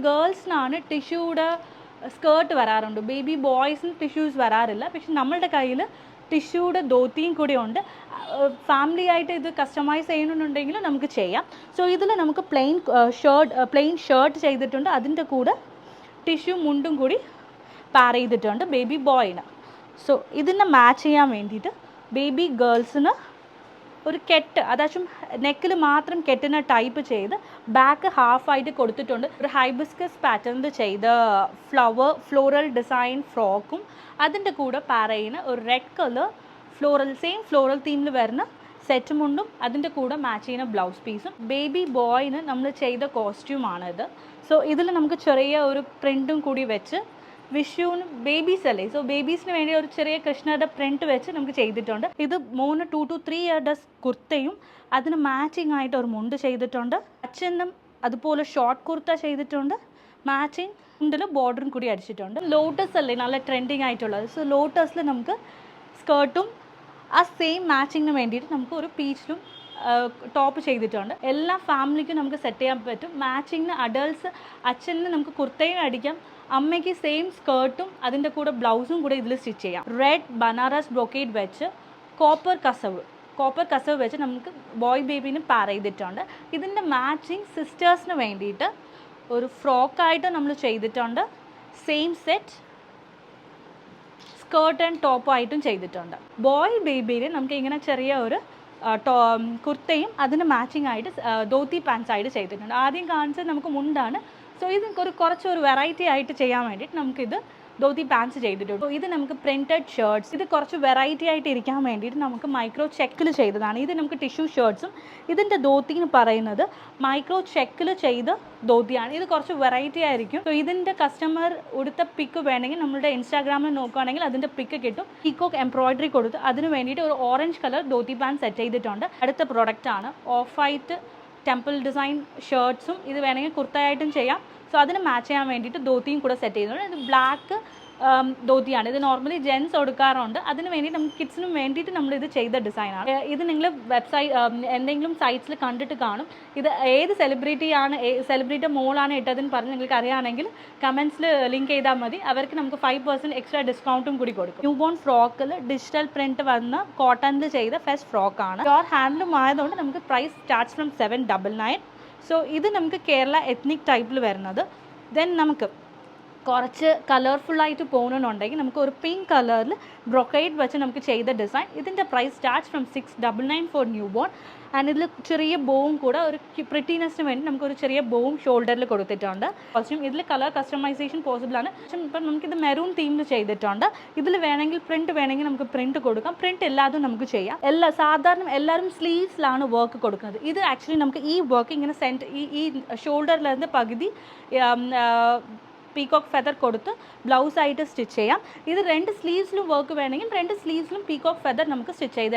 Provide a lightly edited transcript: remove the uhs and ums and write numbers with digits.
ഗേൾസിനാണ് ടിഷ്യൂടെ skirt വരാറുണ്ട്, baby ബോയ്സിന് tissues വരാറില്ല. പക്ഷെ നമ്മളുടെ കയ്യിൽ ടിഷ്യൂടെ ധോത്തിയും കൂടി ഉണ്ട്. ഫാമിലി ആയിട്ട് ഇത് കസ്റ്റമൈസ് ചെയ്യണമെന്നുണ്ടെങ്കിൽ നമുക്ക് ചെയ്യാം. സോ ഇതിൽ നമുക്ക് പ്ലെയിൻ ഷർട്ട് ചെയ്തിട്ടുണ്ട്, അതിൻ്റെ കൂടെ ടിഷ്യൂ മുണ്ടും കൂടി പാർ ചെയ്തിട്ടുണ്ട് ബേബി ബോയിന്. സോ ഇതിനെ മാച്ച് ചെയ്യാൻ വേണ്ടിയിട്ട് ബേബി ഗേൾസിന് ഒരു കെട്ട്, അതായത് നെക്കിൽ മാത്രം കെട്ടിന് ടൈപ്പ് ചെയ്ത് ബാക്ക് ഹാഫായിട്ട് കൊടുത്തിട്ടുണ്ട്. ഒരു ഹൈബിസ്കസ് പാറ്റേൺ ചെയ്ത ഫ്ലോറൽ ഡിസൈൻ ഫ്രോക്കും അതിൻ്റെ കൂടെ പാരയിന് ഒരു റെഡ് കളർ സെയിം ഫ്ലോറൽ തീമിൽ വരുന്ന സെറ്റ് മുണ്ടും അതിൻ്റെ കൂടെ മാച്ച് ചെയ്യുന്ന ബ്ലൗസ് പീസും. ബേബി ബോയിന് നമ്മൾ ചെയ്ത കോസ്റ്റ്യൂമാണിത്. സോ ഇതിൽ നമുക്ക് ചെറിയ ഒരു പ്രിൻറ്റും കൂടി വെച്ച് വിഷുവിന് ബേബീസ് അല്ലേ, സോ ബേബീസിന് വേണ്ടി ഒരു ചെറിയ കൃഷ്ണയുടെ പ്രിൻറ്റ് വെച്ച് നമുക്ക് ചെയ്തിട്ടുണ്ട്. ഇത് 2 to 3 ഇയറുടെ കുർത്തയും അതിന് മാച്ചിങ് ആയിട്ട് ഒരു മുണ്ട് ചെയ്തിട്ടുണ്ട്. അച്ഛനും അതുപോലെ ഷോർട്ട് കുർത്ത ചെയ്തിട്ടുണ്ട്, മാച്ചിങ് മുണ്ടിൽ ബോർഡറും കൂടി അടിച്ചിട്ടുണ്ട്. ലോട്ടസ് അല്ലേ നല്ല ട്രെൻഡിങ് ആയിട്ടുള്ളത്, സോ ലോട്ടസിൽ നമുക്ക് സ്കേർട്ടും ആ സെയിം മാച്ചിങ്ങിന് വേണ്ടിയിട്ട് നമുക്ക് ഒരു പീച്ചിലും ടോപ്പ് ചെയ്തിട്ടുണ്ട്. എല്ലാ ഫാമിലിക്കും നമുക്ക് സെറ്റ് ചെയ്യാൻ പറ്റും. മാച്ചിങ്ങിന് അഡൾട്ട്സ് അച്ഛന് നമുക്ക് കുർത്തയും അടിക്കാം, അമ്മയ്ക്ക് സെയിം സ്കേർട്ടും അതിൻ്റെ കൂടെ ബ്ലൗസും കൂടെ ഇതിൽ സ്റ്റിച്ച് ചെയ്യാം. റെഡ് ബനാറസ് ബ്രൊക്കേഡ് വെച്ച് കോപ്പർ കസവ് വെച്ച് നമുക്ക് ബോയ് ബേബീന് പാർ ചെയ്തിട്ടുണ്ട്. ഇതിൻ്റെ മാച്ചിങ് സിസ്റ്റേഴ്സിന് വേണ്ടിയിട്ട് ഒരു ഫ്രോക്കായിട്ട് നമ്മൾ ചെയ്തിട്ടുണ്ട്. സെയിം സെറ്റ് സ്കേർട്ട് ആൻഡ് ടോപ്പായിട്ടും ചെയ്തിട്ടുണ്ട്. ബോയ് ബേബിയിൽ നമുക്ക് ഇങ്ങനെ ചെറിയ ഒരു കുർത്തയും അതിന് മാച്ചിങ് ആയിട്ട് ധോത്തി പാൻസ് ആയിട്ട് ചെയ്തിട്ടുണ്ട്. ആദ്യം കാണിച്ചത് നമുക്ക് മുണ്ടാണ്. സോ ഇത് കുറച്ചൊരു വെറൈറ്റി ആയിട്ട് ചെയ്യാൻ വേണ്ടിയിട്ട് നമുക്കിത് ധോത്തി പാൻസ് ചെയ്തിട്ടുണ്ട്. ഇത് നമുക്ക് പ്രിൻറ്റഡ് ഷർട്ട്സ്, ഇത് കുറച്ച് വെറൈറ്റി ആയിട്ട് ഇരിക്കാൻ വേണ്ടിയിട്ട് നമുക്ക് മൈക്രോ ചെക്കിൽ ചെയ്തതാണ്. ഇത് നമുക്ക് ടിഷ്യൂ ഷർട്ട്സും ഇതിൻ്റെ ധോത്തി എന്ന് പറയുന്നത് മൈക്രോ ചെക്കിൽ ചെയ്ത ധോത്തിയാണ്. ഇത് കുറച്ച് വെറൈറ്റി ആയിരിക്കും. സോ ഇതിൻ്റെ കസ്റ്റമർ ഉടുത്ത പിക്ക് വേണമെങ്കിൽ നമ്മുടെ ഇൻസ്റ്റാഗ്രാമിൽ നോക്കുകയാണെങ്കിൽ അതിൻ്റെ പിക്ക് കിട്ടും. പീക്കോക്ക് എംബ്രോയിഡറി കൊടുത്ത് അതിന് വേണ്ടിയിട്ട് ഒരു orange colour dhoti pants set ചെയ്തിട്ടുണ്ട്. അടുത്ത പ്രൊഡക്റ്റാണ് ഓഫ് വൈറ്റ് ടെമ്പിൾ ഡിസൈൻ ഷർട്ട്സും. ഇത് വേണമെങ്കിൽ കുർത്തയായിട്ടും ചെയ്യാം. സോ അതിന് മാച്ച് ചെയ്യാൻ വേണ്ടിയിട്ട് ധോത്തിയും കൂടെ സെറ്റ് ചെയ്തിട്ടുണ്ട്. ഇത് ബ്ലാക്ക് ധോത്തിയാണ്. ഇത് നോർമലി ജെൻസ് കൊടുക്കാറുണ്ട്. അതിന് വേണ്ടി നമുക്ക് കിഡ്സിനും വേണ്ടിയിട്ട് നമ്മളിത് ചെയ്ത ഡിസൈനാണ്. ഇത് നിങ്ങൾ എന്തെങ്കിലും സൈറ്റ്സിൽ കണ്ടിട്ട് കാണും. ഇത് ഏത് സെലിബ്രിറ്റി മോളാണ് ഇട്ടതെന്ന് പറഞ്ഞ് നിങ്ങൾക്ക് അറിയുകയാണെങ്കിൽ കമൻസിൽ ലിങ്ക് ചെയ്താൽ മതി. അവർക്ക് നമുക്ക് 5% എക്സ്ട്രാ ഡിസ്കൗണ്ടും കൂടി കൊടുക്കും. ന്യൂ ബോൺ ഫ്രോക്കിൽ ഡിജിറ്റൽ പ്രിൻറ്റ് വന്ന് കോട്ടണിൽ ചെയ്ത ഫസ്റ്റ് ഫ്രോക്കാണ്. പ്യോർ ഹാൻഡ്ലൂം ആയതുകൊണ്ട് നമുക്ക് പ്രൈസ് സ്റ്റാർട്ട്സ് ഫ്രം 799. സോ ഇത് നമുക്ക് കേരള എത്നിക് ടൈപ്പിൽ വരുന്നത്. ദെൻ നമുക്ക് കുറച്ച് കളർഫുള്ളായിട്ട് പോകണമെന്നുണ്ടെങ്കിൽ നമുക്ക് ഒരു പിങ്ക് കളറിൽ ബ്രൊക്കൈഡ് വെച്ച് നമുക്ക് ചെയ്ത ഡിസൈൻ. ഇതിൻ്റെ price starts from 699 for newborn. And ഇതിൽ ചെറിയ ബോവും കൂടെ ഒരു പ്രിറ്റിനെസ്സിന് വേണ്ടി നമുക്കൊരു ചെറിയ ബോവും ഷോൾഡറിൽ കൊടുത്തിട്ടുണ്ട്. കോസ്റ്റ്യൂം ഇതിൽ കളർ കസ്റ്റമൈസേഷൻ പോസിബിൾ ആണ്. ഇപ്പം നമുക്കിത് മെറൂൺ തീമിൽ ചെയ്തിട്ടുണ്ട്. ഇതിൽ വേണമെങ്കിൽ പ്രിൻറ്റ് വേണമെങ്കിൽ നമുക്ക് പ്രിൻറ്റ് കൊടുക്കാം. പ്രിൻറ്റ് എല്ലാതും നമുക്ക് ചെയ്യാം. സാധാരണ എല്ലാവരും സ്ലീവ്സിലാണ് വർക്ക് കൊടുക്കുന്നത്. ഇത് ആക്ച്വലി നമുക്ക് ഈ വർക്ക് ഇങ്ങനെ ഈ ഷോൾഡറിലിருந்து പകുതി പീകോക്ക് ഫെദർ കൊടുത്ത് ബ്ലൗസായിട്ട് സ്റ്റിച്ച് ചെയ്യാം. ഇത് 2 സ്ലീവ്സിലും വർക്ക് വേണമെങ്കിൽ 2 സ്ലീവ്സിലും പീകോക്ക് ഫെദർ നമുക്ക് സ്റ്റിച്ച് ചെയ്ത്